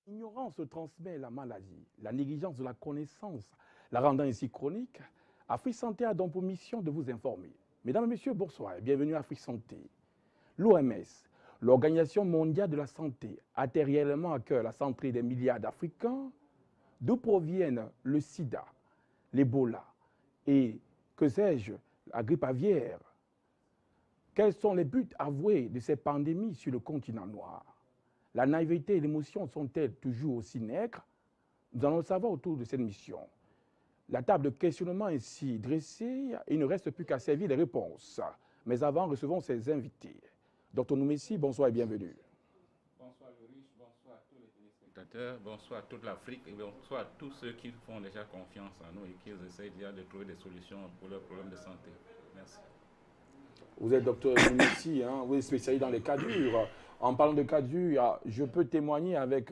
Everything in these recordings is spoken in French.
L'ignorance transmet la maladie, la négligence de la connaissance, la rendant ainsi chronique. Afrique Santé a donc pour mission de vous informer. Mesdames et messieurs, bonsoir et bienvenue à Afrique Santé. L'OMS, l'Organisation mondiale de la santé, a réellement à cœur la santé des milliards d'Africains, d'où proviennent le sida, l'Ebola et, que sais-je, la grippe aviaire. Quels sont les buts avoués de ces pandémies sur le continent noir? La naïveté et l'émotion sont-elles toujours aussi nègres? Nous allons le savoir autour de cette mission. La table de questionnement est ainsi dressée, il ne reste plus qu'à servir les réponses. Mais avant, recevons ces invités. Dr Noumessi, bonsoir et bienvenue. Bonsoir le riche, bonsoir à tous les téléspectateurs, bonsoir à toute l'Afrique et bonsoir à tous ceux qui font déjà confiance en nous et qui essayent déjà de trouver des solutions pour leurs problèmes de santé. Merci. Vous êtes docteur Noumessi, hein, vous êtes spécialisé dans les cas durs. En parlant de cas durs, je peux témoigner après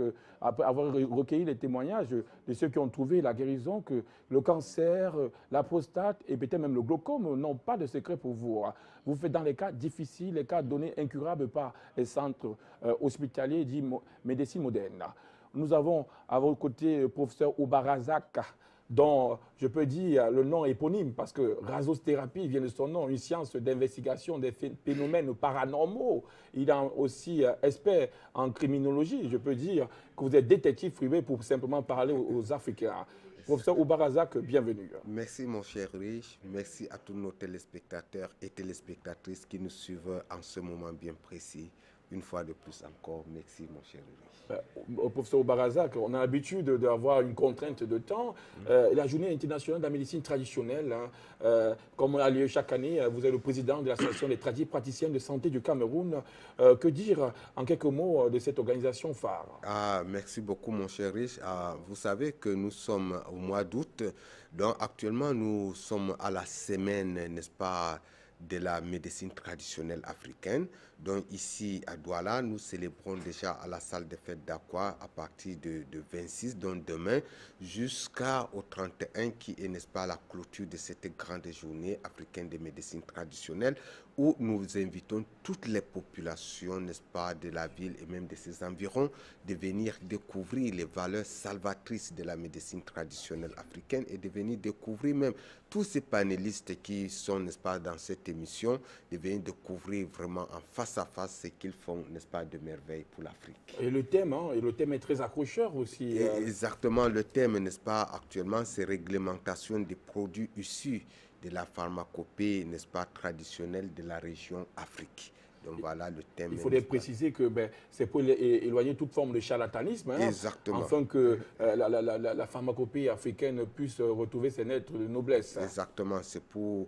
avoir recueilli les témoignages de ceux qui ont trouvé la guérison, que le cancer, la prostate et peut-être même le glaucome n'ont pas de secret pour vous. Vous faites dans les cas difficiles, les cas donnés incurables par les centres hospitaliers dits médecine moderne. Nous avons à votre côté le professeur Oubarazak, dont je peux dire le nom éponyme parce que razosthérapie vient de son nom, une science d'investigation des phénomènes paranormaux. Il est aussi expert en criminologie. Je peux dire que vous êtes détective privé pour simplement parler aux Africains. Professeur Oubarazak, bienvenue. Merci mon cher Rich, merci à tous nos téléspectateurs et téléspectatrices qui nous suivent en ce moment bien précis. Une fois de plus encore, merci mon cher Rich. Professeur Oubarazak, on a l'habitude d'avoir une contrainte de temps. La journée internationale de la médecine traditionnelle, hein, comme on a lieu chaque année, vous êtes le président de l'association des praticiens de santé du Cameroun. Que dire en quelques mots de cette organisation phare? Merci beaucoup mon cher Rich. Vous savez que nous sommes au mois d'août, donc actuellement nous sommes à la semaine, n'est-ce pas, de la médecine traditionnelle africaine. Donc ici à Douala, nous célébrons déjà à la salle des fêtes d'Aqua à partir de 26, donc demain, jusqu'au 31 qui est, n'est-ce pas, la clôture de cette grande journée africaine de médecine traditionnelle où nous invitons toutes les populations, n'est-ce pas, de la ville et même de ses environs de venir découvrir les valeurs salvatrices de la médecine traditionnelle africaine et de venir découvrir même tous ces panélistes qui sont, n'est-ce pas, dans cette émission, de venir découvrir vraiment en face à face ce qu'ils font, n'est-ce pas, de merveille pour l'Afrique. Et le thème, hein, et le thème est très accrocheur aussi. Exactement, le thème, n'est-ce pas, actuellement, c'est réglementation des produits issus de la pharmacopée, n'est-ce pas, traditionnelle de la région Afrique. Donc voilà le thème. Il faudrait préciser que c'est pour éloigner toute forme de charlatanisme, hein, exactement, afin que la pharmacopée africaine puisse retrouver ses lettres de noblesse. Exactement, c'est pour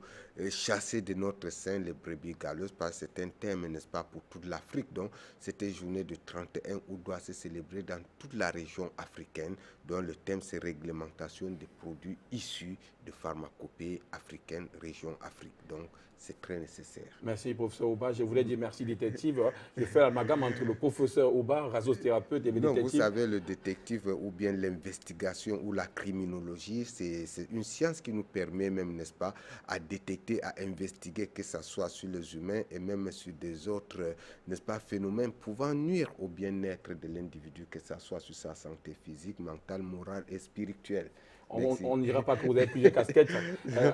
chasser de notre sein les brebis galeuses, parce que c'est un thème, n'est-ce pas, pour toute l'Afrique. Donc cette journée de 31 août doit se célébrer dans toute la région africaine, dont le thème c'est réglementation des produits issus de pharmacopée africaine, région Afrique. Donc c'est très nécessaire. Merci, professeur Ouba. Je voulais dire merci, détective. Je fais l'amalgame entre le professeur Ouba, razosthérapeute, et le détective. Vous savez, le détective ou bien l'investigation ou la criminologie, c'est une science qui nous permet même, n'est-ce pas, à détecter, à investiguer, que ce soit sur les humains et même sur des autres, n'est-ce pas, phénomènes pouvant nuire au bien-être de l'individu, que ce soit sur sa santé physique, mentale, morale et spirituelle. On ne dira pas que vous avez plusieurs casquettes.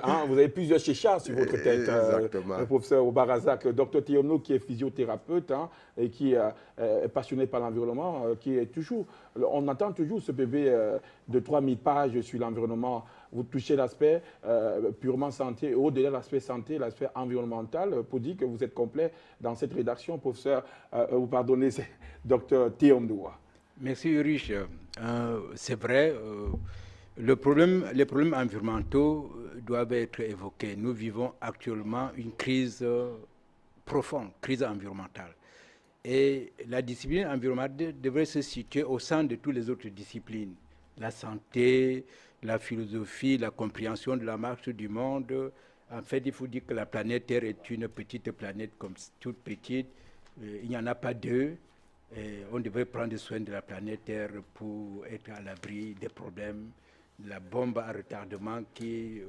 Hein, vous avez plusieurs chichas sur votre tête. Le professeur Oubarazak, le docteur Théomno, qui est physiothérapeute, hein, et qui est passionné par l'environnement, qui est toujours... On entend toujours ce bébé de 3000 pages sur l'environnement. Vous touchez l'aspect purement santé, et au-delà de l'aspect santé, l'aspect environnemental, pour dire que vous êtes complet dans cette rédaction, professeur, vous pardonnez, c'est docteur Théomno. Merci Ulrich. C'est vrai. Les problèmes environnementaux doivent être évoqués. Nous vivons actuellement une crise profonde, crise environnementale. Et la discipline environnementale devrait se situer au centre de toutes les autres disciplines. La santé, la philosophie, la compréhension de la marche du monde, En fait, il faut dire que la planète Terre est une petite planète comme toute petite. Il n'y en a pas deux. Et on devrait prendre soin de la planète Terre pour être à l'abri des problèmes. La bombe à retardement qui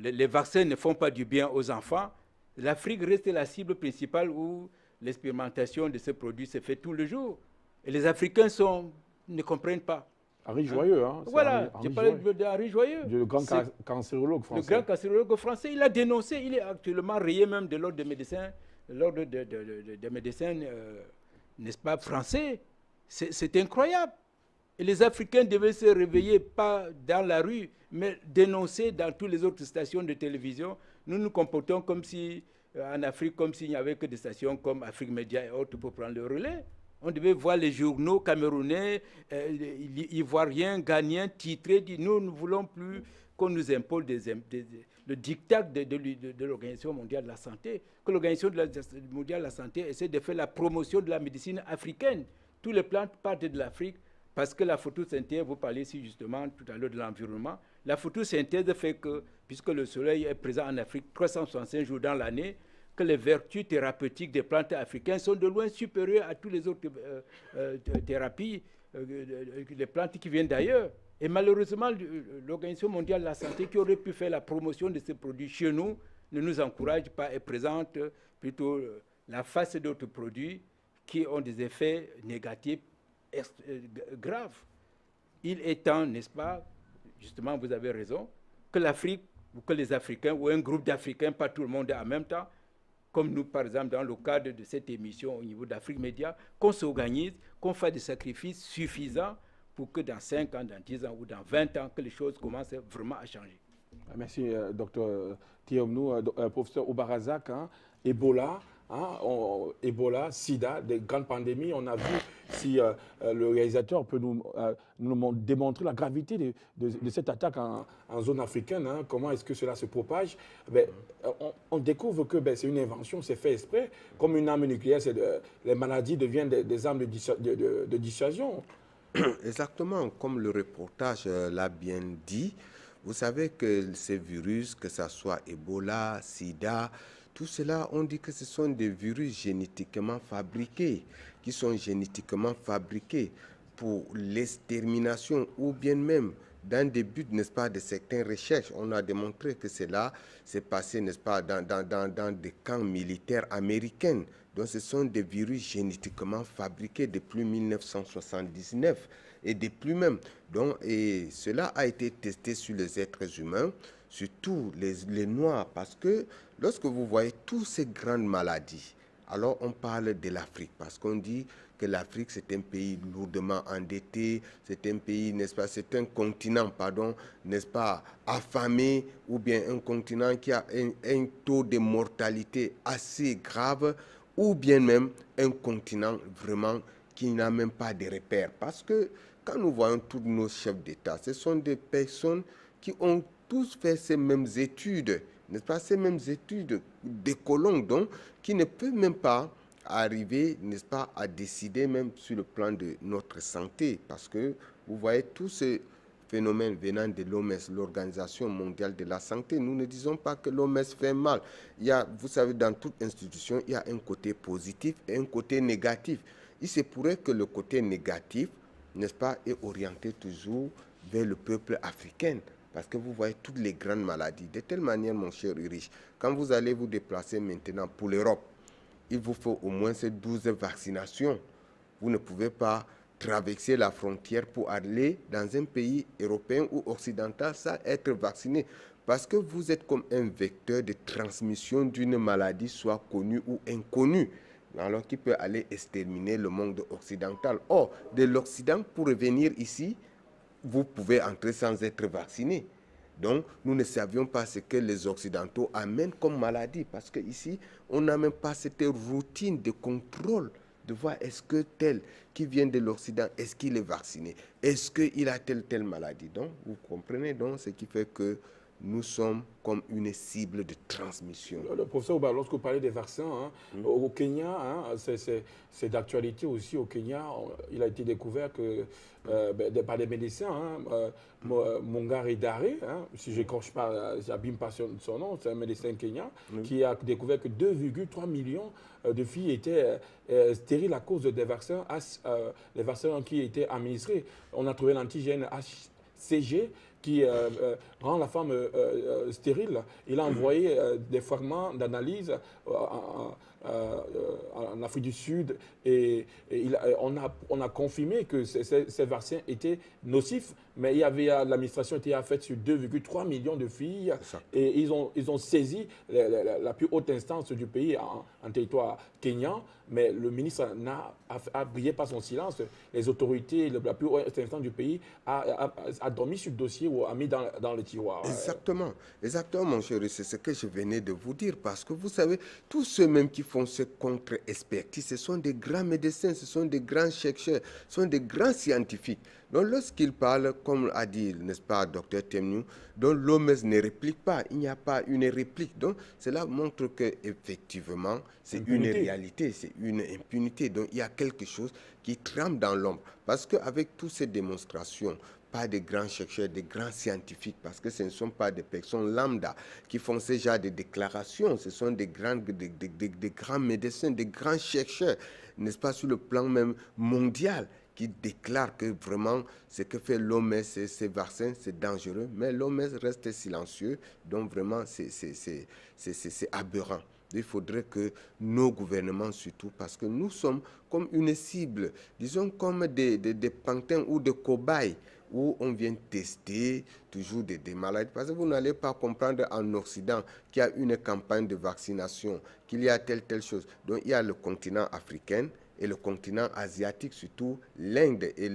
les vaccins ne font pas du bien aux enfants, l'Afrique reste la cible principale où l'expérimentation de ce produit se fait tout le jour. Et les Africains ne comprennent pas. Henri Joyeux, hein. Voilà, je parlais d'Henri Joyeux. Le grand cancérologue français. Le grand cancérologue français, il a dénoncé, il est actuellement rayé même de l'ordre des médecins, n'est-ce pas, français. C'est incroyable. Et les Africains devaient se réveiller, pas dans la rue, mais dénoncer dans toutes les autres stations de télévision. Nous nous comportons comme si, en Afrique, comme s'il n'y avait que des stations comme Afrique Média et autres pour prendre le relais. On devait voir les journaux camerounais, ivoiriens, ghanéens titrés, dire nous ne voulons plus qu'on nous impose le diktat de l'Organisation mondiale de la santé, que l'Organisation mondiale de la santé essaie de faire la promotion de la médecine africaine. Tous les plantes partent de l'Afrique parce que la photosynthèse, vous parliez ici justement tout à l'heure de l'environnement, la photosynthèse fait que, puisque le soleil est présent en Afrique 365 jours dans l'année, que les vertus thérapeutiques des plantes africaines sont de loin supérieures à toutes les autres thérapies, les plantes qui viennent d'ailleurs. Et malheureusement, l'Organisation mondiale de la santé, qui aurait pu faire la promotion de ces produits chez nous, ne nous encourage pas et présente plutôt la face d'autres produits qui ont des effets négatifs graves. Il est temps, n'est-ce pas, justement, vous avez raison, que l'Afrique, ou que les Africains, ou un groupe d'Africains, pas tout le monde en même temps, comme nous, par exemple, dans le cadre de cette émission au niveau d'Afrique Média, qu'on s'organise, qu'on fasse des sacrifices suffisants pour que dans 5 ans, dans 10 ans ou dans 20 ans, que les choses commencent vraiment à changer. Merci, docteur Thiomnou. Professeur Oubarazak, hein, Ebola, hein, Ebola, Sida, des grandes pandémies. On a vu si le réalisateur peut nous démontrer la gravité de cette attaque en zone africaine, hein, comment est-ce que cela se propage. Ben, on découvre que c'est une invention, c'est fait exprès. Comme une arme nucléaire, les maladies deviennent des armes de dissuasion. Exactement, comme le reportage l'a bien dit. Vous savez que ces virus, que ce soit Ebola, Sida, tout cela, on dit que ce sont des virus génétiquement fabriqués, qui sont génétiquement fabriqués pour l'extermination ou bien même dans des buts, n'est-ce pas, de certaines recherches. On a démontré que cela s'est passé, n'est-ce pas, dans des camps militaires américains. Donc ce sont des virus génétiquement fabriqués depuis 1979 et depuis même. Donc, et cela a été testé sur les êtres humains, surtout les Noirs, parce que lorsque vous voyez toutes ces grandes maladies, alors on parle de l'Afrique, parce qu'on dit que l'Afrique c'est un pays lourdement endetté, c'est un pays, n'est-ce pas, c'est un continent, pardon, n'est-ce pas, affamé, ou bien un continent qui a un taux de mortalité assez grave, ou bien même un continent vraiment qui n'a même pas de repères. Parce que quand nous voyons tous nos chefs d'État, ce sont des personnes qui ont tous fait ces mêmes études, n'est-ce pas, ces mêmes études des colons, donc, qui ne peuvent même pas arriver, n'est-ce pas, à décider même sur le plan de notre santé. Parce que vous voyez tous ces phénomènes venant de l'OMS, l'Organisation mondiale de la santé. Nous ne disons pas que l'OMS fait mal. Il y a, vous savez, dans toute institution, il y a un côté positif et un côté négatif. Il se pourrait que le côté négatif, n'est-ce pas, est orienté toujours vers le peuple africain. Parce que vous voyez toutes les grandes maladies. De telle manière, mon cher Ulrich, quand vous allez vous déplacer maintenant pour l'Europe, il vous faut au moins ces 12 vaccinations. Vous ne pouvez pas traverser la frontière pour aller dans un pays européen ou occidental sans être vacciné. Parce que vous êtes comme un vecteur de transmission d'une maladie, soit connue ou inconnue, alors qui peut aller exterminer le monde occidental. Or, de l'Occident, pour revenir ici, vous pouvez entrer sans être vacciné. Donc, nous ne savions pas ce que les Occidentaux amènent comme maladie, parce qu'ici, on n'a même pas cette routine de contrôle, de voir est-ce que tel qui vient de l'Occident, est-ce qu'il est vacciné, est-ce qu'il a telle maladie. Donc, vous comprenez donc ce qui fait que nous sommes comme une cible de transmission. Le professeur Ouba, lorsque vous parlez des vaccins, hein, au Kenya, hein, c'est d'actualité aussi, au Kenya, il a été découvert que par des médecins, hein, Mongari Dare, hein, si je n'écorche pas, j'abîme pas son nom, c'est un médecin kenyan, qui a découvert que 2,3 millions de filles étaient stériles à cause des vaccins, les vaccins qui étaient administrés. On a trouvé l'antigène HCG qui rend la femme stérile. Il a envoyé des fragments d'analyse en Afrique du Sud et on a confirmé que ces vaccins étaient nocifs, mais l'administration était faite sur 2,3 millions de filles et ils ont saisi la plus haute instance du pays en territoire kényan, mais le ministre a brillé par son silence. Les autorités, la plus haute instance du pays a dormi sur le dossier ou a mis dans le tiroir. Exactement, exactement mon chéri, c'est ce que je venais de vous dire, parce que vous savez, tous ceux même qui font ce contre-expertise, ce sont des grands médecins, ce sont des grands chercheurs, ce sont des grands scientifiques. Donc lorsqu'ils parlent, comme a dit, n'est-ce pas, Dr Temniou, donc l'OMS ne réplique pas, il n'y a pas une réplique. Donc cela montre qu'effectivement, c'est une réalité, c'est une impunité. Donc il y a quelque chose qui trame dans l'ombre. Parce qu'avec toutes ces démonstrations, pas des grands chercheurs, des grands scientifiques, parce que ce ne sont pas des personnes lambda qui font ce genre de déclarations, ce sont des grands médecins, des grands chercheurs, n'est-ce pas, sur le plan même mondial, qui déclarent que vraiment ce que fait l'OMS, ces vaccins, c'est dangereux, mais l'OMS reste silencieux, donc vraiment c'est aberrant. Il faudrait que nos gouvernements surtout, parce que nous sommes comme une cible, disons comme des pantins ou des cobayes, où on vient tester toujours des maladies. Parce que vous n'allez pas comprendre en Occident qu'il y a une campagne de vaccination, qu'il y a telle chose. Donc il y a le continent africain et le continent asiatique, surtout l'Inde et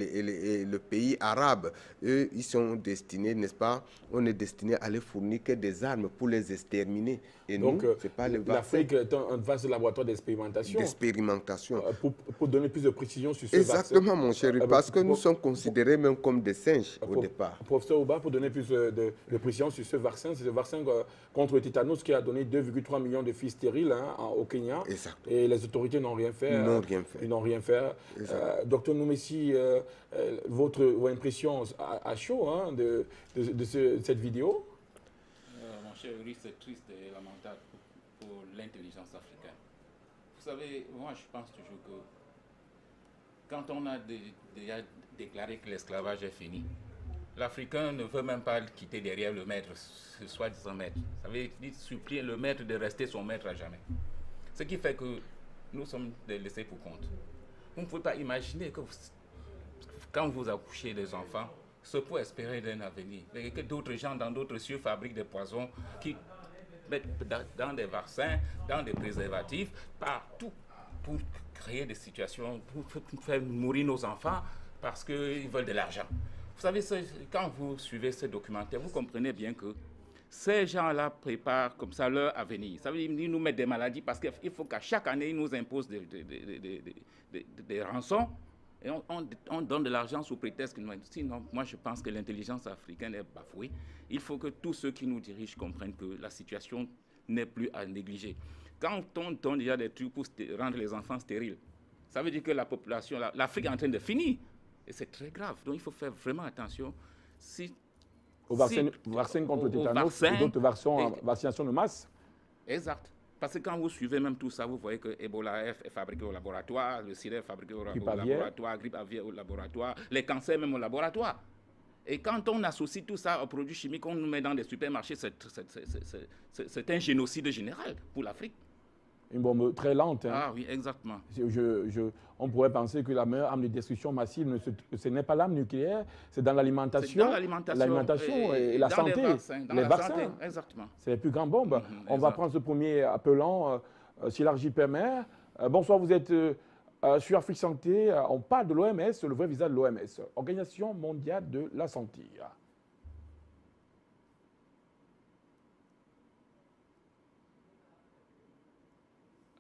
le pays arabe. Eux, ils sont destinés, n'est-ce pas, on est destiné à les fournir que des armes pour les exterminer. Et donc, c'est pas les vaccins. L'Afrique est un vaste laboratoire d'expérimentation. Pour donner plus de précision sur ce vaccin. Exactement, mon chéri, parce que nous sommes considérés même comme des singes au départ. Professeur Ouba, pour donner plus de précision sur ce vaccin, c'est le vaccin contre le tétanos qui a donné 2,3 millions de filles stériles au Kenya. Exact. Et les autorités n'ont rien fait. Ils n'ont rien fait. Docteur Noumessi, vos impressions à chaud de cette vidéo? Mon cher Uri, c'est triste et lamentable pour l'intelligence africaine. Vous savez, moi je pense toujours que quand on a déjà déclaré que l'esclavage est fini, l'Africain ne veut même pas quitter derrière le maître, ce soi-disant maître. Ça veut dire supplier le maître de rester son maître à jamais. Ce qui fait que nous sommes laissés pour compte. Vous ne pouvez pas imaginer que quand vous accouchez des enfants, ce pour espérer d'un avenir. Et que d'autres gens dans d'autres cieux fabriquent des poisons qui mettent dans des vaccins, dans des préservatifs, partout, pour créer des situations, pour faire mourir nos enfants parce qu'ils veulent de l'argent. Vous savez, quand vous suivez ce documentaire, vous comprenez bien que ces gens-là préparent comme ça leur avenir. Ça veut dire qu'ils nous mettent des maladies parce qu'il faut qu'à chaque année, ils nous imposent des rançons et on donne de l'argent sous prétexte que sinon, moi je pense que l'intelligence africaine est bafouée. Il faut que tous ceux qui nous dirigent comprennent que la situation n'est plus à négliger. Quand on donne déjà des trucs pour rendre les enfants stériles, ça veut dire que la population, l'Afrique est en train de finir. Et c'est très grave. Donc il faut faire vraiment attention. Au vaccin contre le tétanos et d'autres vaccinations de masse. Exact. Parce que quand vous suivez même tout ça, vous voyez que Ebola est fabriqué au laboratoire, le sida est fabriqué au laboratoire, grippe aviaire au laboratoire, les cancers même au laboratoire. Et quand on associe tout ça aux produits chimiques, on nous met dans des supermarchés, c'est un génocide général pour l'Afrique. Une bombe très lente. Ah oui, exactement. On pourrait penser que la meilleure arme de destruction massive, ce n'est pas l'arme nucléaire, c'est dans l'alimentation. L'alimentation et la santé. Les vaccins. Exactement. C'est les plus grandes bombes. On va prendre ce premier appelant, Silarji Permer. Bonsoir, vous êtes sur Afrique Santé. On parle de l'OMS, le vrai visage de l'OMS, Organisation mondiale de la santé.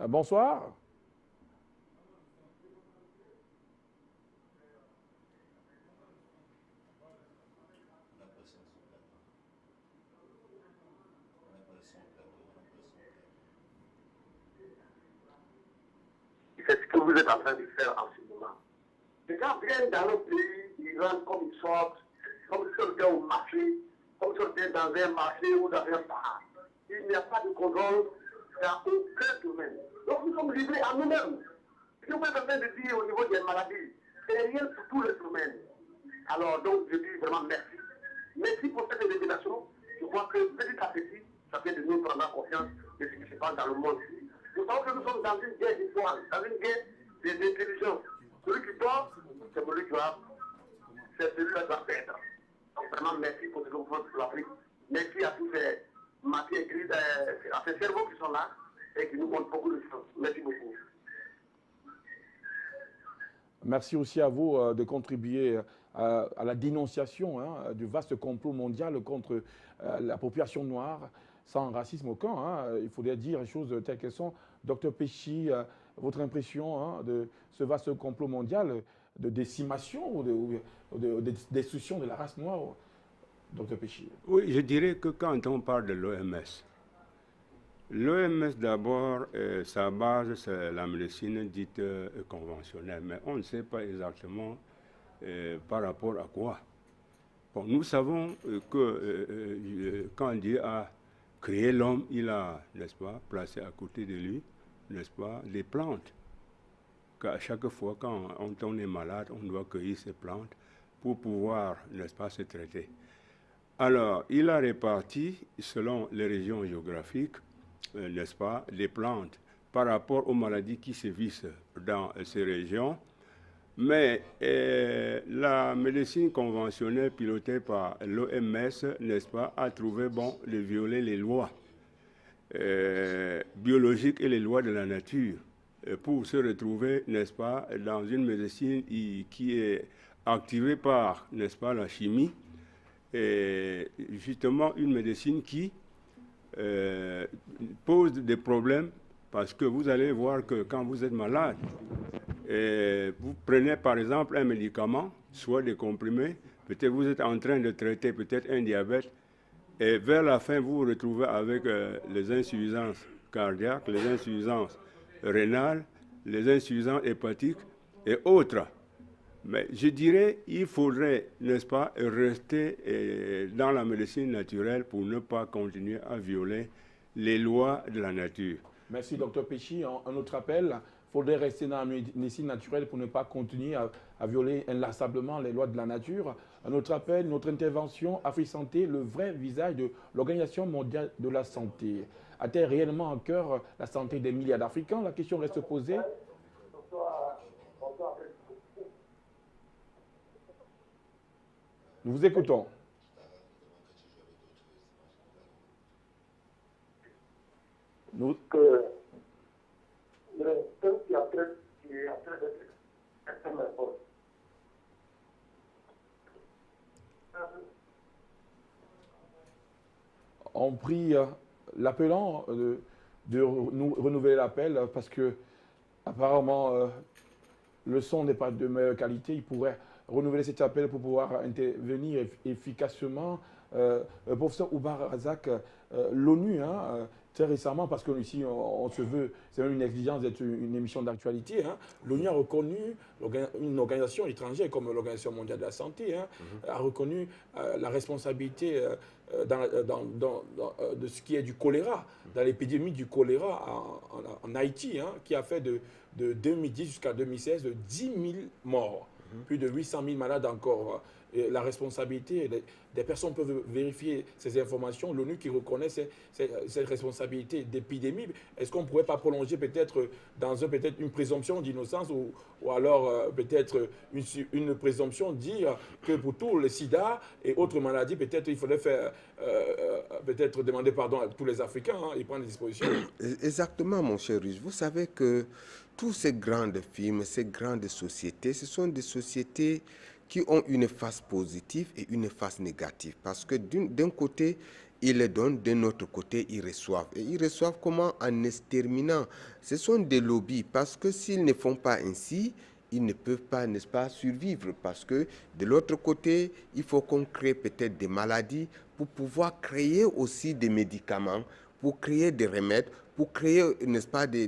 Bonsoir. C'est ce que vous êtes en train de faire en ce moment. Les gens viennent dans notre pays, ils rentrent comme ils sortent, comme ils sortent au marché, comme ils sortent dans un marché ou dans un bar. Il n'y a pas de contrôle dans aucun domaine. Donc nous sommes livrés à nous-mêmes. Ce que vous êtes en train de dire au niveau des maladies, c'est rien sur tous les domaines. Alors donc je dis vraiment merci. Merci pour cette élimination. Je crois que petit à petit, ça fait de nous prendre confiance de ce qui se passe dans le monde. Nous savons que nous sommes dans une guerre d'histoire, dans une guerre des intelligences. Celui qui dort, c'est celui qui va, c'est celui-là qui va perdre. Donc vraiment, merci pour ce que vous faites pour l'Afrique. Merci à tous ces matières grises, à ces cerveaux qui sont là et qui nous montrent beaucoup de choses. Merci beaucoup. Merci aussi à vous de contribuer à la dénonciation du vaste complot mondial contre la population noire, sans racisme aucun. Il faudrait dire les choses telles qu'elles sont. Docteur Péchi, votre impression de ce vaste complot mondial de décimation ou de destruction de la race noire, Docteur Péchi? Oui, je dirais que quand on parle de l'OMS, l'OMS d'abord, sa base, c'est la médecine dite conventionnelle, mais on ne sait pas exactement par rapport à quoi. Bon, nous savons que quand Dieu a créé l'homme, il a, n'est-ce pas, placé à côté de lui, n'est-ce pas, des plantes. Qu'à chaque fois, quand on est malade, on doit cueillir ces plantes pour pouvoir, n'est-ce pas, se traiter. Alors, il a réparti, selon les régions géographiques, n'est-ce pas, les plantes par rapport aux maladies qui sévissent dans ces régions. Mais la médecine conventionnelle pilotée par l'OMS, n'est-ce pas, a trouvé bon de violer les lois biologiques et les lois de la nature pour se retrouver, n'est-ce pas, dans une médecine qui est activée par, n'est-ce pas, la chimie, et justement une médecine qui pose des problèmes parce que vous allez voir que quand vous êtes malade, vous prenez par exemple un médicament, soit des comprimés, peut-être vous êtes en train de traiter peut-être un diabète, et vers la fin vous vous retrouvez avec les insuffisances cardiaques, les insuffisances rénales, les insuffisances hépatiques et autres. Mais je dirais il faudrait, n'est-ce pas, rester dans la médecine naturelle pour ne pas continuer à violer les lois de la nature. Merci, Dr Péchi. Un autre appel, il faudrait rester dans la médecine naturelle pour ne pas continuer à violer inlassablement les lois de la nature. Un autre appel, notre intervention, Afrique Santé, le vrai visage de l'Organisation mondiale de la santé. A-t-elle réellement en cœur la santé des milliards d'Africains? La question reste posée. Nous vous écoutons. Nous... Que le thème qui est en train d'être extrêmement important. On prie l'appelant de nous renouveler l'appel parce que apparemment le son n'est pas de meilleure qualité. Il pourrait renouveler cet appel pour pouvoir intervenir efficacement. Professeur Oubar Razak, l'ONU, très récemment, parce que ici on se veut, c'est même une exigence d'être une émission d'actualité, l'ONU a reconnu, une organisation étrangère comme l'Organisation mondiale de la santé, a reconnu la responsabilité de ce qui est du choléra, dans l'épidémie du choléra en Haïti, qui a fait de 2010 jusqu'à 2016 de 10 000 morts, plus de 800 000 malades encore. Et la responsabilité, des personnes peuvent vérifier ces informations. L'ONU qui reconnaît cette responsabilité d'épidémie, est-ce qu'on ne pourrait pas prolonger peut-être dans peut-être une présomption d'innocence ou alors peut-être une présomption, dire que pour tous les sida et autres maladies, peut-être il faudrait faire, peut-être demander pardon à tous les Africains et prendre des dispositions. Exactement, mon cher Riche. Vous savez que tous ces grandes firmes, ces grandes sociétés, ce sont des sociétés qui ont une face positive et une face négative. Parce que d'un côté, ils les donnent, d'un autre côté, ils reçoivent. Et ils reçoivent comment? En exterminant. Ce sont des lobbies, parce que s'ils ne font pas ainsi, ils ne peuvent pas, n'est-ce pas, survivre. Parce que de l'autre côté, il faut qu'on crée peut-être des maladies pour pouvoir créer aussi des médicaments, pour créer des remèdes, pour créer, n'est-ce pas, des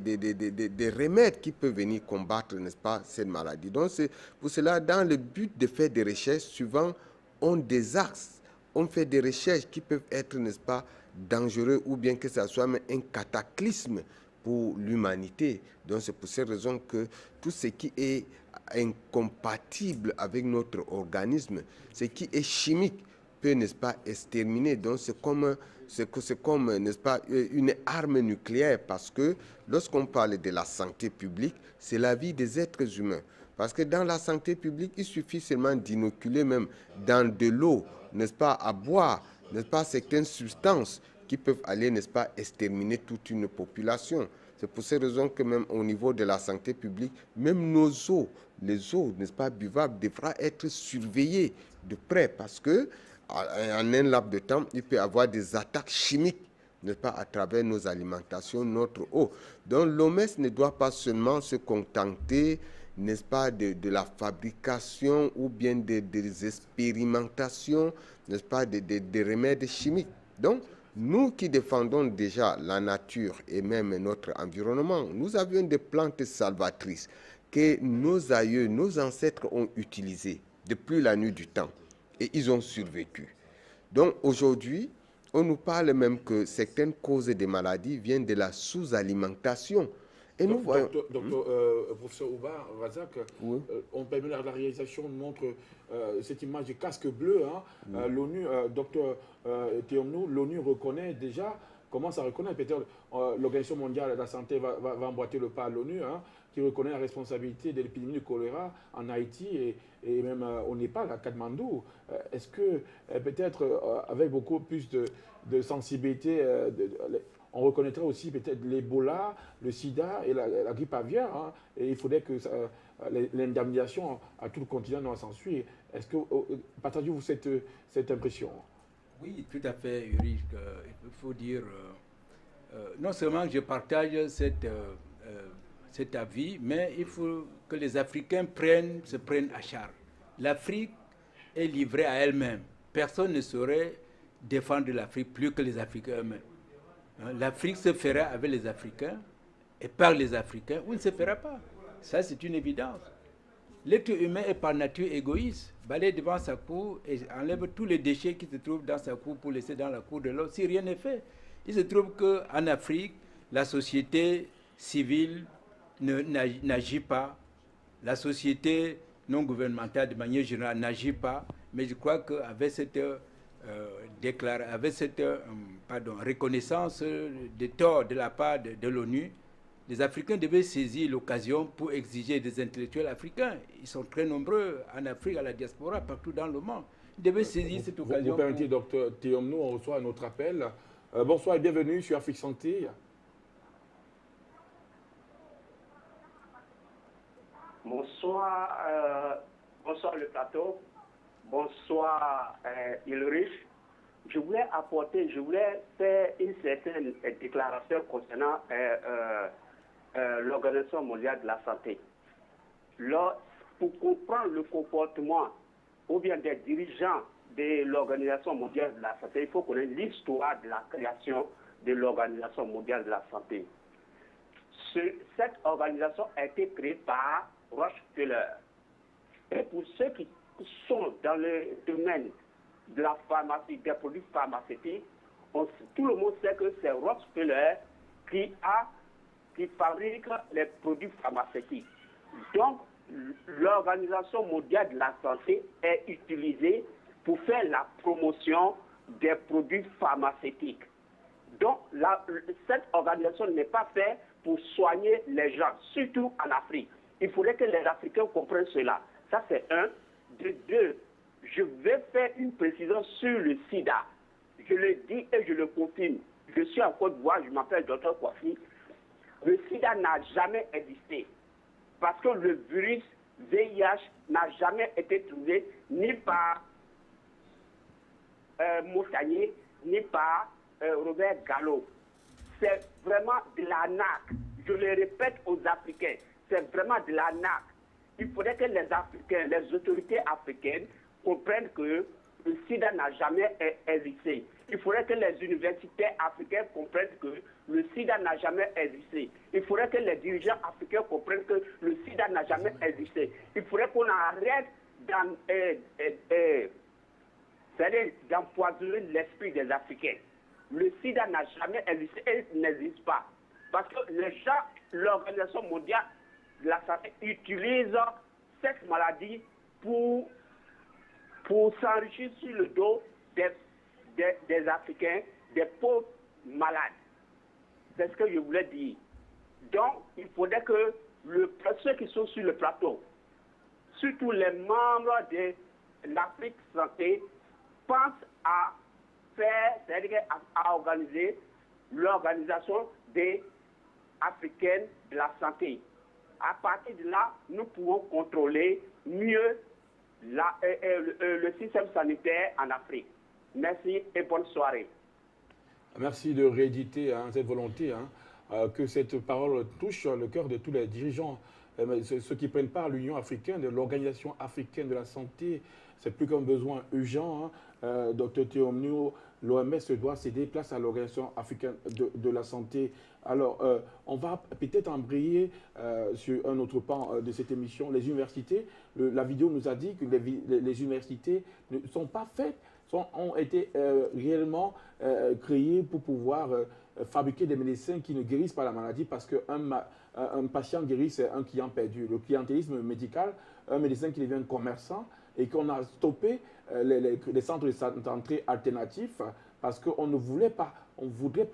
remèdes qui peuvent venir combattre, n'est-ce pas, cette maladie. Donc, c'est pour cela, dans le but de faire des recherches, souvent, on des axes, on fait des recherches qui peuvent être, n'est-ce pas, dangereux ou bien que ça soit un cataclysme pour l'humanité. Donc, c'est pour cette raison que tout ce qui est incompatible avec notre organisme, ce qui est chimique, peut, n'est-ce pas, exterminer. Donc c'est comme, n'est-ce pas, une arme nucléaire, parce que lorsqu'on parle de la santé publique, c'est la vie des êtres humains. Parce que dans la santé publique, il suffit seulement d'inoculer même dans de l'eau, n'est-ce pas, à boire, n'est-ce pas, certaines substances qui peuvent aller, n'est-ce pas, exterminer toute une population. C'est pour ces raisons que même au niveau de la santé publique, même nos eaux, les eaux, n'est-ce pas, buvables, devront être surveillées de près, parce que en un laps de temps, il peut y avoir des attaques chimiques, n'est-ce pas, à travers nos alimentations, notre eau. Donc l'OMS ne doit pas seulement se contenter, n'est-ce pas, de la fabrication ou bien des expérimentations, n'est-ce pas, des remèdes chimiques. Donc, nous qui défendons déjà la nature et même notre environnement, nous avions des plantes salvatrices que nos aïeux, nos ancêtres ont utilisées depuis la nuit du temps et ils ont survécu. Donc aujourd'hui, on nous parle même que certaines causes des maladies viennent de la sous-alimentation. Et nous voyons... Professeur Ouba Razak, Oui. on permet la réalisation montre cette image de casque bleu. Hein. L'ONU, docteur Théomnou, l'ONU reconnaît déjà, commence à reconnaître, peut-être l'Organisation mondiale de la santé va emboîter le pas à l'ONU, hein, qui reconnaît la responsabilité de l'épidémie de choléra en Haïti et même au Népal, à Katmandou. Est-ce que peut-être avec beaucoup plus de sensibilité, on reconnaîtrait aussi peut-être l'Ebola, le sida et la grippe aviaire, hein, et il faudrait que l'indemnisation à tout le continent doit s'ensuivre. Est-ce que partagez-vous cette impression? Oui, tout à fait, Ulrich. Il faut dire, non seulement je partage cet avis, mais il faut que les Africains se prennent à charge. L'Afrique est livrée à elle-même. Personne ne saurait défendre l'Afrique plus que les Africains eux-mêmes. L'Afrique se fera avec les Africains et par les Africains ou ne se fera pas. Ça, c'est une évidence. L'être humain est par nature égoïste. Balaye devant sa cour et enlève tous les déchets qui se trouvent dans sa cour pour laisser dans la cour de l'autre. Si rien n'est fait, il se trouve qu'en Afrique, la société civile n'agit pas. La société non gouvernementale, de manière générale, n'agit pas. Mais je crois qu'avec cette reconnaissance des torts de la part de l'ONU, les Africains devaient saisir l'occasion pour exiger des intellectuels africains. Ils sont très nombreux en Afrique, à la diaspora, partout dans le monde. Ils devaient saisir cette occasion. Vous permettez, docteur Théomnou, on reçoit un autre appel. Bonsoir et bienvenue sur Afrique Santé. Bonsoir, bonsoir le plateau. Bonsoir Ulrich. Je voulais faire une certaine déclaration concernant l'Organisation mondiale de la santé. Pour comprendre le comportement ou bien des dirigeants de l'Organisation mondiale de la santé, il faut connaître l'histoire de la création de l'Organisation mondiale de la santé. Cette organisation a été créée par Rockefeller. Et pour ceux qui sont dans le domaine de la pharmacie, des produits pharmaceutiques, tout le monde sait que c'est Rockefeller qui fabrique les produits pharmaceutiques. Donc, l'Organisation mondiale de la santé est utilisée pour faire la promotion des produits pharmaceutiques. Donc, cette organisation n'est pas faite pour soigner les gens, surtout en Afrique. Il faudrait que les Africains comprennent cela. Ça, c'est un. De deux, je vais faire une précision sur le sida. Je le dis et je le confirme. Je suis en Côte d'Ivoire, je m'appelle Dr Kouafi. Le sida n'a jamais existé. Parce que le virus VIH n'a jamais été trouvé ni par Montagnier, ni par Robert Gallo. C'est vraiment de l'arnaque. Je le répète aux Africains, c'est vraiment de l'arnaque. Il faudrait que les Africains, les autorités africaines comprennent que le sida n'a jamais existé. Il faudrait que les universités africaines comprennent que le sida n'a jamais existé. Il faudrait que les dirigeants africains comprennent que le sida n'a jamais existé. Il faudrait qu'on arrête d'empoisonner l'esprit des Africains. Le sida n'a jamais existé et il n'existe pas. Parce que les gens, l'Organisation mondiale de la santé utilise cette maladie pour s'enrichir sur le dos des Africains, des pauvres malades. C'est ce que je voulais dire. Donc, il faudrait que ceux qui sont sur le plateau, surtout les membres de l'Afrique Santé, pensent à faire, c'est-à-dire à organiser l'organisation des Africaines de la santé. À partir de là, nous pouvons contrôler mieux le système sanitaire en Afrique. Merci et bonne soirée. Merci de rééditer cette volonté que cette parole touche le cœur de tous les dirigeants, ceux qui prennent part à l'Union africaine, de l'Organisation africaine de la santé. C'est plus qu'un besoin urgent. Dr Théomnio, l'OMS doit céder place à l'Organisation africaine de la santé. Alors, on va peut-être embrayer sur un autre pan de cette émission, les universités. La vidéo nous a dit que les universités ne sont pas faites, ont été réellement créées pour pouvoir fabriquer des médecins qui ne guérissent pas la maladie, parce qu'un patient guéri, c'est un client perdu. Le clientélisme médical, un médecin qui devient commerçant, et qu'on a stoppé les centres de santé alternatifs parce qu'on ne voulait pas,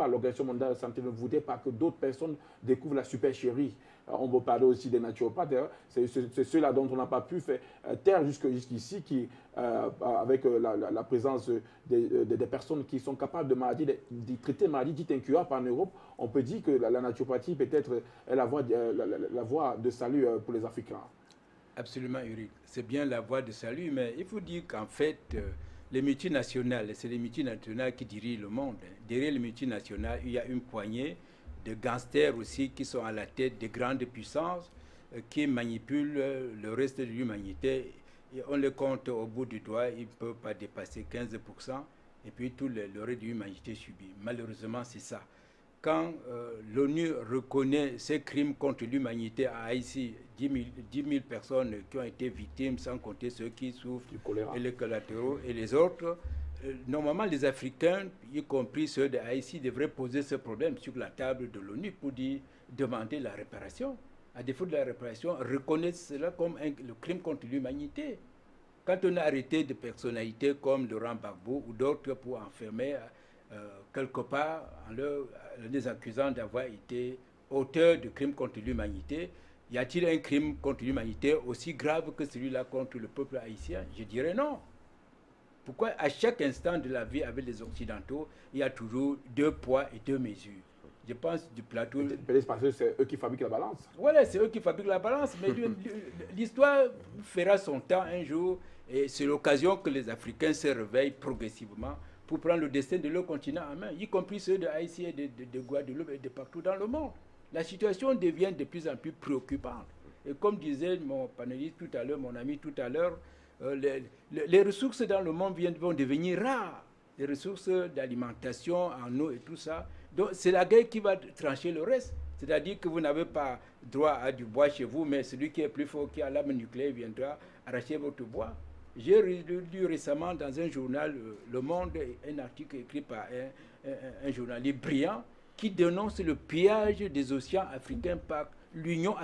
l'Organisation mondiale de la santé ne voulait pas que d'autres personnes découvrent la supercherie. On peut parler aussi des naturopathes, c'est ceux-là dont on n'a pas pu faire taire jusqu'ici, qui, avec la présence des personnes qui sont capables de traiter des maladies dites incurables en Europe, on peut dire que la naturopathie peut-être est la voie de salut pour les Africains. Absolument, Eric. C'est bien la voie de salut, mais il faut dire qu'en fait, les multinationales, c'est les multinationales qui dirigent le monde. Derrière les multinationales, il y a une poignée de gangsters aussi qui sont à la tête des grandes puissances qui manipulent le reste de l'humanité. Et on les compte au bout du doigt, ils ne peuvent pas dépasser 15%, et puis tout le reste de l'humanité subit. Malheureusement, c'est ça. Quand l'ONU reconnaît ces crimes contre l'humanité à Haïti, 10 000 personnes qui ont été victimes, sans compter ceux qui souffrent, et les collatéraux et les autres, normalement les Africains, y compris ceux de Haïti, devraient poser ce problème sur la table de l'ONU pour demander la réparation. À défaut de la réparation, reconnaître cela comme le crime contre l'humanité. Quand on a arrêté des personnalités comme Laurent Gbagbo ou d'autres pour enfermer quelque part en les accusant d'avoir été auteurs de crimes contre l'humanité, y a-t-il un crime contre l'humanité aussi grave que celui-là contre le peuple haïtien? Je dirais non. Pourquoi à chaque instant de la vie avec les Occidentaux, il y a toujours 2 poids et 2 mesures? Je pense du plateau... Peut-être parce que c'est eux qui fabriquent la balance. Voilà, c'est eux qui fabriquent la balance, mais l'histoire fera son temps un jour, et c'est l'occasion que les Africains se réveillent progressivement pour prendre le destin de leur continent en main, y compris ceux de Haïti et de Guadeloupe et de partout dans le monde. La situation devient de plus en plus préoccupante. Et comme disait mon panéliste tout à l'heure, mon ami tout à l'heure, les ressources dans le monde vont devenir rares. Les ressources d'alimentation en eau et tout ça. Donc c'est la guerre qui va trancher le reste. C'est-à-dire que vous n'avez pas droit à du bois chez vous, mais celui qui est plus fort, qui a l'arme nucléaire, viendra arracher votre bois. J'ai lu récemment dans un journal, Le Monde, un article écrit par un journaliste brillant qui dénonce le pillage des océans africains par l'Union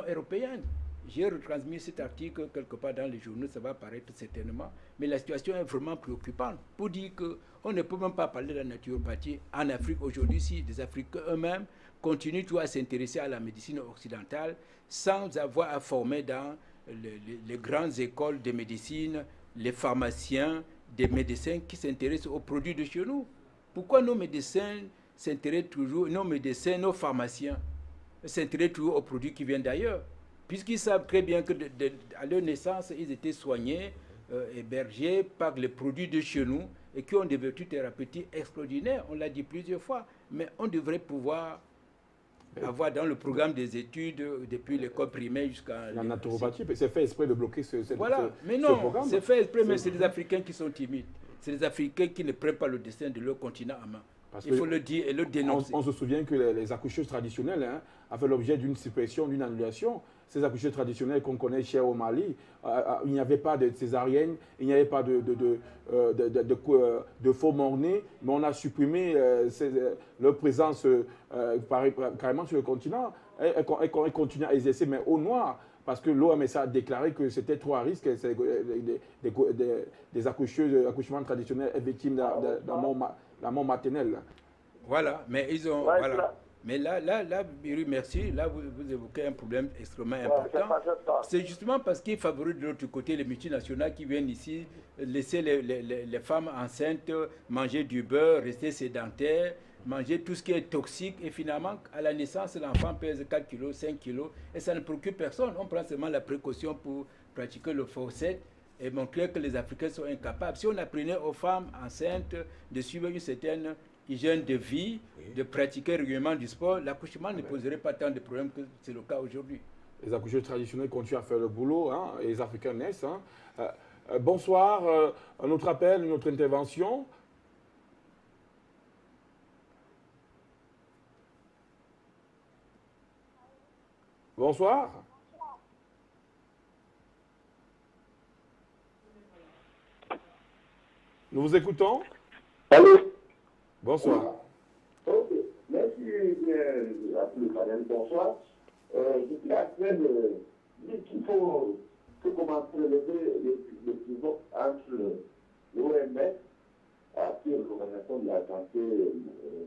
européenne. J'ai retransmis cet article quelque part dans les journaux, ça va apparaître certainement, mais la situation est vraiment préoccupante. Pour dire qu'on ne peut même pas parler de la naturopathie en Afrique aujourd'hui, si les Africains eux-mêmes continuent toujours à s'intéresser à la médecine occidentale sans avoir à former dans les grandes écoles de médecine, les pharmaciens, des médecins qui s'intéressent aux produits de chez nous. Pourquoi nos médecins s'intéressent toujours, nos pharmaciens s'intéressent toujours aux produits qui viennent d'ailleurs? Puisqu'ils savent très bien qu'à leur naissance, ils étaient soignés, hébergés par les produits de chez nous et qui ont des vertus thérapeutiques extraordinaires, on l'a dit plusieurs fois. Mais on devrait pouvoir avoir dans le programme des études, depuis l'école primaire jusqu'à... La naturopathie, c'est fait exprès de bloquer ce voilà, mais non, c'est fait exprès, mais c'est les Africains qui sont timides. C'est les Africains qui ne prennent pas le destin de leur continent en main. Il faut le dire et le dénoncer. On se souvient que les accoucheuses traditionnelles ont fait l'objet d'une suppression, d'une annulation. Ces accoucheuses traditionnelles qu'on connaît chez au Mali, il n'y avait pas de césarienne, il n'y avait pas de faux morts-nés, mais on a supprimé leur présence carrément sur le continent. Elles continuent à exercer, mais au noir, parce que l'OMS a déclaré que c'était trop à risque, des accouchements traditionnels et victimes de la mort maternelle. Voilà, mais ils ont... Ouais, voilà. Mais là, Biru, merci. Là, vous évoquez un problème extrêmement important. C'est justement parce qu'ils favorisent de l'autre côté les multinationales qui viennent ici laisser les femmes enceintes manger du beurre, rester sédentaires, manger tout ce qui est toxique. Et finalement, à la naissance, l'enfant pèse 4 kilos, 5 kilos. Et ça ne préoccupe personne. On prend seulement la précaution pour pratiquer le forcet et montrer que les Africains sont incapables. Si on apprenait aux femmes enceintes de suivre une certaine hygiène de vie, de pratiquer régulièrement du sport, l'accouchement ne poserait pas tant de problèmes que c'est le cas aujourd'hui. Les accoucheurs traditionnels continuent à faire le boulot, hein, et les Africains naissent. Hein. Bonsoir, un autre appel, une autre intervention. Bonsoir. Nous vous écoutons. Allô? Bonsoir. Ok, merci à tous les panels. Bonsoir. Je suis en train de dire qu'il faut commencer à lever les pivots entre l'OMS, qui est l'Organisation de la santé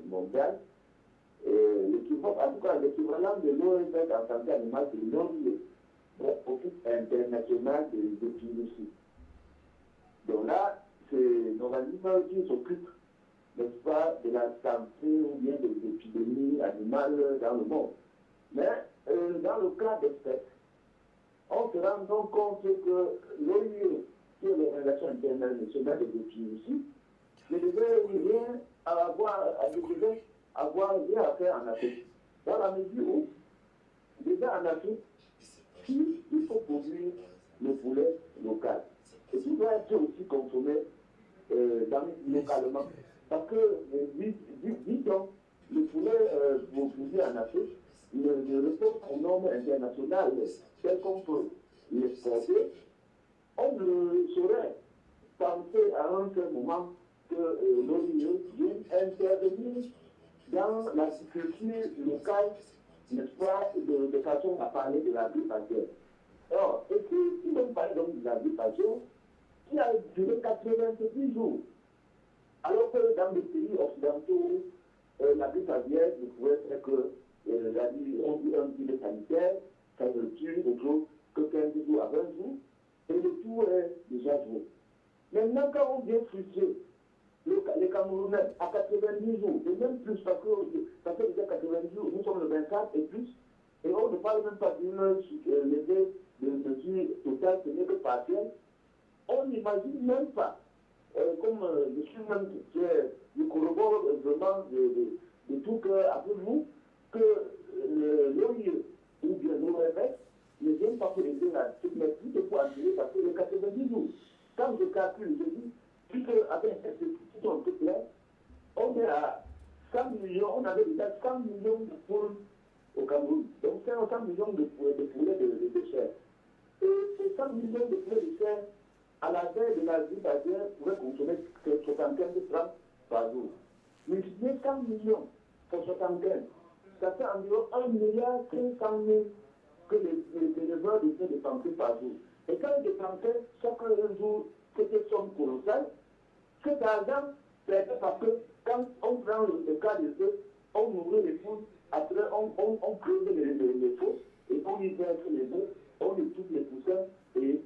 mondiale, et l'équivalent, en tout cas l'équivalent de l'OMS en santé animale, c'est l'OMS, Office international de l'épidémie. Donc là, c'est l'organisme qui s'occupe, n'est-ce pas, de la santé ou bien des épidémies animales dans le monde. Mais dans le cas des faits, on se rend donc compte que l'OIE, qui est l'Organisation internationale des épidémies, ne devait rien avoir rien à faire en Afrique. Dans la mesure où, déjà en Afrique, il faut produire le poulet local. Et qui doit être aussi consommé localement. Parce que, dit-on, le poulet produit en Afrique ne répond aux normes internationales telles qu'on peut l'exporter. On ne saurait penser à un seul moment que l'OIE vienne intervenir dans l'agriculture locale, n'est-ce pas, de façon à parler de la grippe aviaire. Alors, et si on parle donc de la grippe aviaire, qui a duré 90 jours, alors que dans les pays occidentaux, la grippe aviaire ne pouvait faire que un filet sanitaire, ça ne tue que 15 jours à 20 jours, et le tout est déjà joué. Maintenant, quand on vient frustrer les Camerounais à 90 jours, et même plus, parce que ça fait déjà 90 jours, nous sommes le 24 et plus, et on ne parle même pas d'une levée de mesure totale, ce n'est que partielle. On n'imagine même pas, comme je suis même je corrobore vraiment de tout cœur avec vous, que l'OIE ou bien l'OMS ne viennent pas pour aider la technologie de pouvoir assurer parce que les 90 jours, quand je calcule, je dis, puisque avec cette situation un peu claire, on est à 100 millions, on avait déjà 100 millions de poules au Cameroun. Donc 100 millions de poulets de chair. Et ces 100 millions de poulets de chair, à la veille de la grippe aviaire, pourraient consommer 75 grammes par jour. Multiplier 100 millions pour 75, ça fait environ 1,5 milliard que les éleveurs essaient de dépenser par jour. Et quand ils dépensaient chaque jour cette somme colossale, cet argent, c'est parce que quand on prend le cas des œufs, on ouvre les poules, après on creuse les fosses, et on y verse les œufs, on étouffe les poussins, et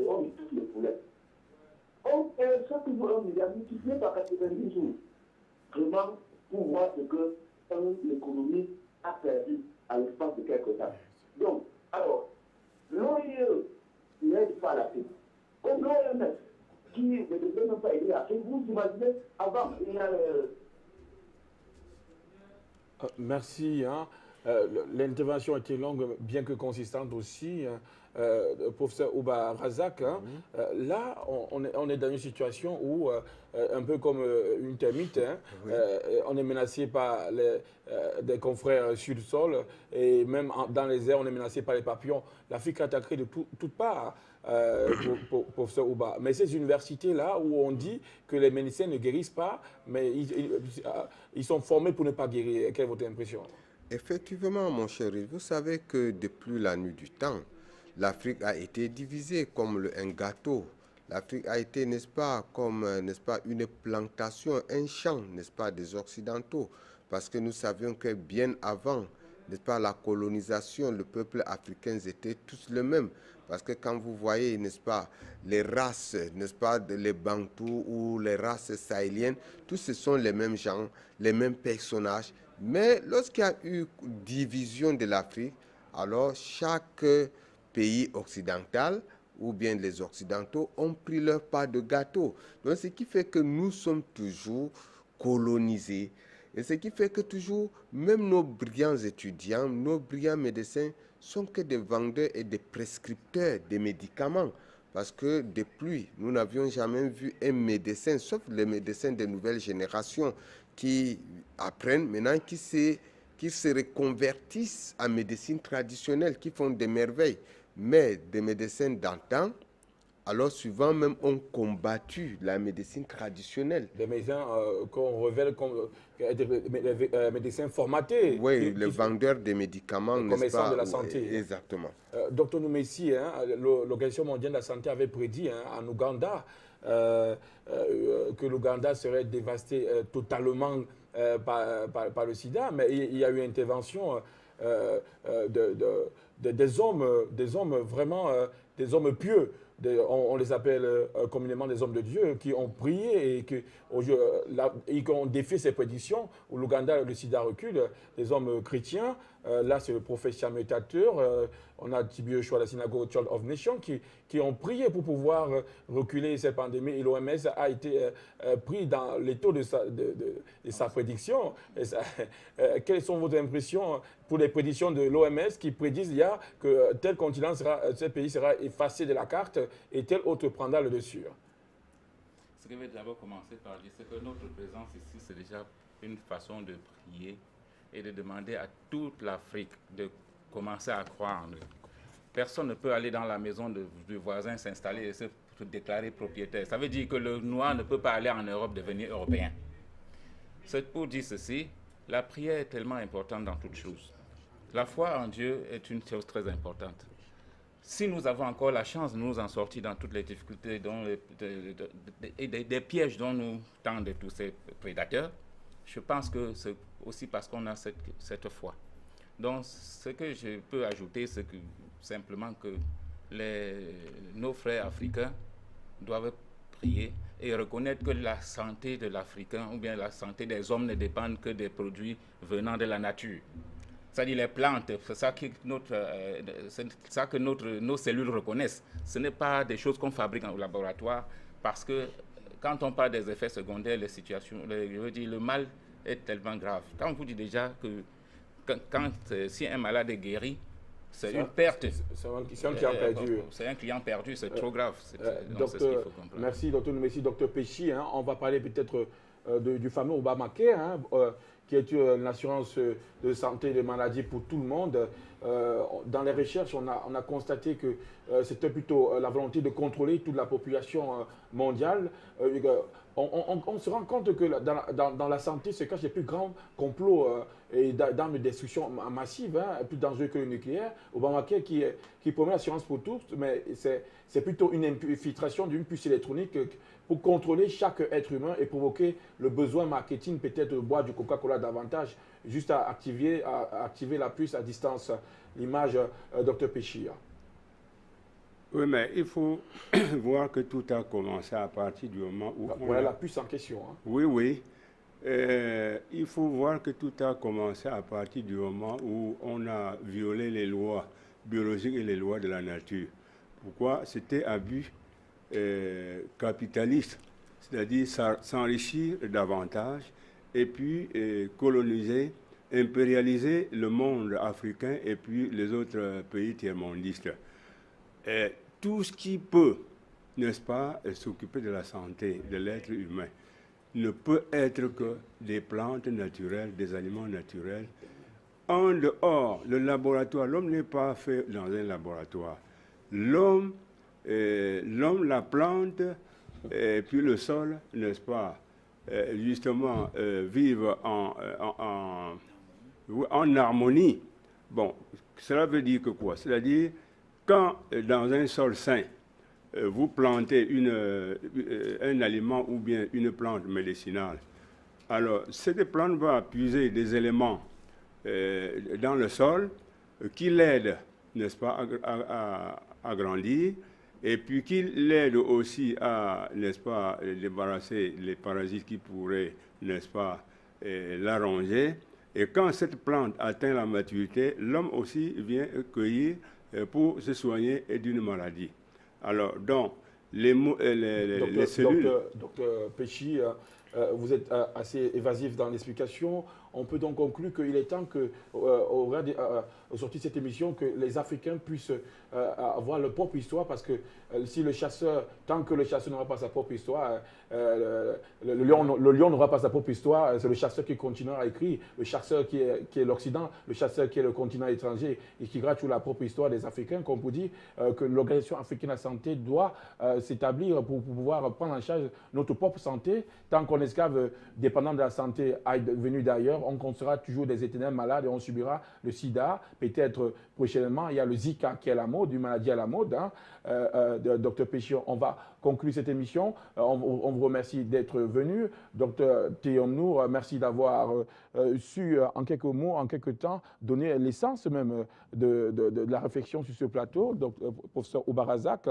on étouffe les poulets. On fait chaque jour 1 milliard multiplié par 90 jours. Vraiment, pour voir ce que l'économie a perdu à l'espace de quelques temps. Donc, alors, l'OIE n'aide pas l'Afrique. Comme l'OMS, qui ne devait même pas aider l'Afrique, vous imaginez, avant, il y a... Merci. Hein. L'intervention était longue, bien que consistante aussi. Professeur Ouba Razak, hein. Là, on est dans une situation où, un peu comme une termite, hein, on est menacé par des confrères sur le sol, et même dans les airs, on est menacé par les papillons. L'Afrique est attaquée de toutes parts, professeur Ouba. Mais ces universités-là, où on dit que les médecins ne guérissent pas, mais ils sont formés pour ne pas guérir. Quelle est votre impression? Effectivement, mon chéri, vous savez que depuis la nuit du temps, l'Afrique a été divisée comme un gâteau. L'Afrique a été, n'est-ce pas, comme, n'est-ce pas, une plantation, un champ, n'est-ce pas, des Occidentaux. Parce que nous savions que bien avant, n'est-ce pas, la colonisation, le peuple africain étaient tous les mêmes. Parce que quand vous voyez, n'est-ce pas, les races, n'est-ce pas, les Bantous ou les races sahéliennes, tous ce sont les mêmes gens, les mêmes personnages. Mais lorsqu'il y a eu division de l'Afrique, alors chaque pays occidental ou bien les Occidentaux ont pris leur part de gâteau. Donc ce qui fait que nous sommes toujours colonisés. Et ce qui fait que toujours, même nos brillants étudiants, nos brillants médecins sont que des vendeurs et des prescripteurs de médicaments. Parce que depuis, nous n'avions jamais vu un médecin, sauf les médecins des nouvelles générations qui apprennent maintenant, qui se reconvertissent en médecine traditionnelle, qui font des merveilles. Mais des médecins d'antan, alors souvent même ont combattu la médecine traditionnelle. Des médecins qu'on révèle comme des médecins formatés. Oui, les vendeurs de médicaments, n'est-ce pas? De la santé. Oui, exactement. Docteur Noumessi, hein, l'Organisation mondiale de la santé avait prédit en Ouganda que l'Ouganda serait dévasté totalement par le sida, mais il y a eu intervention des hommes vraiment, des hommes pieux. On les appelle communément des hommes de Dieu, qui ont prié et qui ont défié ces prédictions, où l'Ouganda, le sida recule, des hommes chrétiens. Là, c'est le prophète Samuel Tateur, on a Tibi Yoshua, la synagogue Child of Nation, qui ont prié pour pouvoir reculer cette pandémie. Et l'OMS a été pris dans l'étau de sa prédiction. Quelles sont vos impressions pour les prédictions de l'OMS qui prédisent que tel continent tel pays sera effacé de la carte et tel autre prendra le dessus? Ce que je vais d'abord commencer par dire, c'est que notre présence ici, c'est déjà une façon de prier et de demander à toute l'Afrique de commencer à croire en eux. Personne ne peut aller dans la maison du voisin s'installer et se déclarer propriétaire. Ça veut dire que le noir ne peut pas aller en Europe devenir européen. C'est pour dire ceci, la prière est tellement importante dans toutes choses. La foi en Dieu est une chose très importante. Si nous avons encore la chance de nous en sortir dans toutes les difficultés et des pièges dont nous tendent tous ces prédateurs, je pense que c'est aussi parce qu'on a cette foi. Donc, ce que je peux ajouter, c'est que simplement que nos frères africains doivent prier et reconnaître que la santé de l'Africain ou bien la santé des hommes ne dépend que des produits venant de la nature. C'est-à-dire les plantes, c'est ça que nos cellules reconnaissent. Ce n'est pas des choses qu'on fabrique au laboratoire, parce que quand on parle des effets secondaires, les situations, je veux dire, le mal est tellement grave. Quand on vous dit déjà que si un malade est guéri, c'est une perte. C'est un client perdu. C'est un client perdu, c'est trop grave. C'est ce qu'il faut comprendre. Merci, docteur Noumessi, docteur Péchi. On va parler peut-être du fameux Obamacare, qui est une assurance de santé des maladies pour tout le monde. Dans les recherches, on a constaté que c'était plutôt la volonté de contrôler toute la population mondiale. On se rend compte que dans la santé se cachent les plus grands complots et d'armes de destruction massive, plus dangereux que le nucléaire. Obamacare qui promet l'assurance pour tous, mais c'est plutôt une infiltration d'une puce électronique pour contrôler chaque être humain et provoquer le besoin marketing, peut-être de boire du Coca-Cola davantage, juste à activer la puce à distance. L'image, Dr Péchia. Oui, mais il faut voir que tout a commencé à partir du moment où... Voilà la puce en question. Hein. Oui, oui. Il faut voir que tout a commencé à partir du moment où on a violé les lois biologiques et les lois de la nature. Pourquoi? C'était à but capitaliste, c'est-à-dire s'enrichir davantage et puis coloniser, impérialiser le monde africain et puis les autres pays tiers-mondistes. Tout ce qui peut, n'est-ce pas, s'occuper de la santé de l'être humain ne peut être que des plantes naturelles, des aliments naturels. En dehors, le laboratoire, l'homme n'est pas fait dans un laboratoire. L'homme, la plante, et puis le sol, n'est-ce pas, justement, vivent en harmonie. Bon, cela veut dire que quoi? C'est-à-dire, quand dans un sol sain, vous plantez un aliment ou bien une plante médicinale, alors cette plante va puiser des éléments dans le sol qui l'aident, n'est-ce pas, à grandir, et puis qui l'aident aussi à, n'est-ce pas, débarrasser les parasites qui pourraient, n'est-ce pas, l'arranger. Et quand cette plante atteint la maturité, l'homme aussi vient cueillir pour se soigner d'une maladie. Alors, donc, les cellules... Docteur Péchi, vous êtes assez évasif dans l'explication. On peut donc conclure qu'il est temps que, au sorti de cette émission, que les Africains puissent avoir leur propre histoire, parce que si le chasseur, tant que le chasseur n'aura pas sa propre histoire, le lion n'aura pas sa propre histoire, c'est le chasseur qui continuera à écrire, le chasseur qui est l'Occident, le chasseur qui est le continent étranger et qui gratte sur la propre histoire des Africains, comme vous dit, que l'Organisation africaine de la santé doit s'établir pour pouvoir prendre en charge notre propre santé. Tant qu'on esclave dépendant de la santé venue d'ailleurs, on sera toujours des éternels malades et on subira le sida. Peut-être prochainement, il y a le Zika qui est à la mode, une maladie à la mode. Docteur Péchi, on va conclure cette émission. On vous remercie d'être venu. Docteur Théonour, merci d'avoir su, en quelques mots, en quelques temps, donner l'essence même de la réflexion sur ce plateau. Donc, professeur Oubarazak,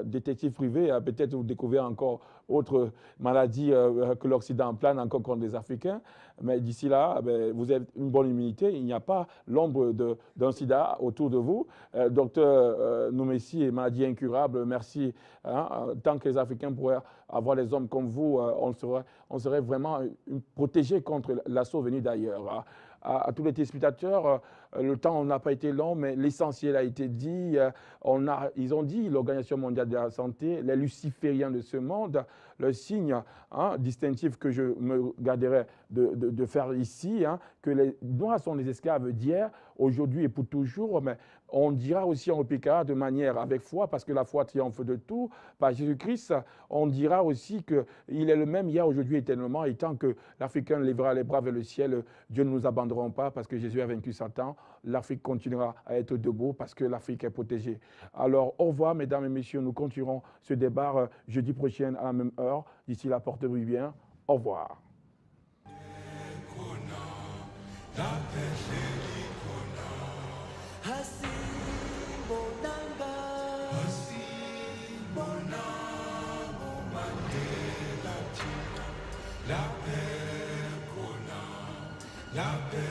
détective privé, peut-être vous découvrez encore autres maladies que l'Occident plane encore contre les Africains. Mais d'ici là, vous avez une bonne immunité. Il n'y a pas l'ombre d'un sida autour de vous. Docteur Noumessi, maladie incurable, merci. Tant que les Africains pourraient avoir des hommes comme vous, on serait vraiment protégés contre l'assaut venu d'ailleurs. À tous les téléspectateurs, le temps n'a pas été long, mais l'essentiel a été dit. Ils ont dit, l'Organisation mondiale de la santé, les lucifériens de ce monde, le signe distinctif que je me garderai de faire ici, que les Noirs sont les esclaves d'hier, aujourd'hui et pour toujours, mais on dira aussi, on répliquera de manière avec foi, parce que la foi triomphe de tout, par Jésus-Christ. On dira aussi qu'il est le même hier, aujourd'hui, éternellement, et tant que l'Africain lèvera les bras vers le ciel, Dieu ne nous abandonnera pas, parce que Jésus a vaincu Satan. L'Afrique continuera à être debout, parce que l'Afrique est protégée. Alors, au revoir, mesdames et messieurs. Nous continuerons ce débat jeudi prochain à la même heure. D'ici là, portez-vous bien. Au revoir. La paix,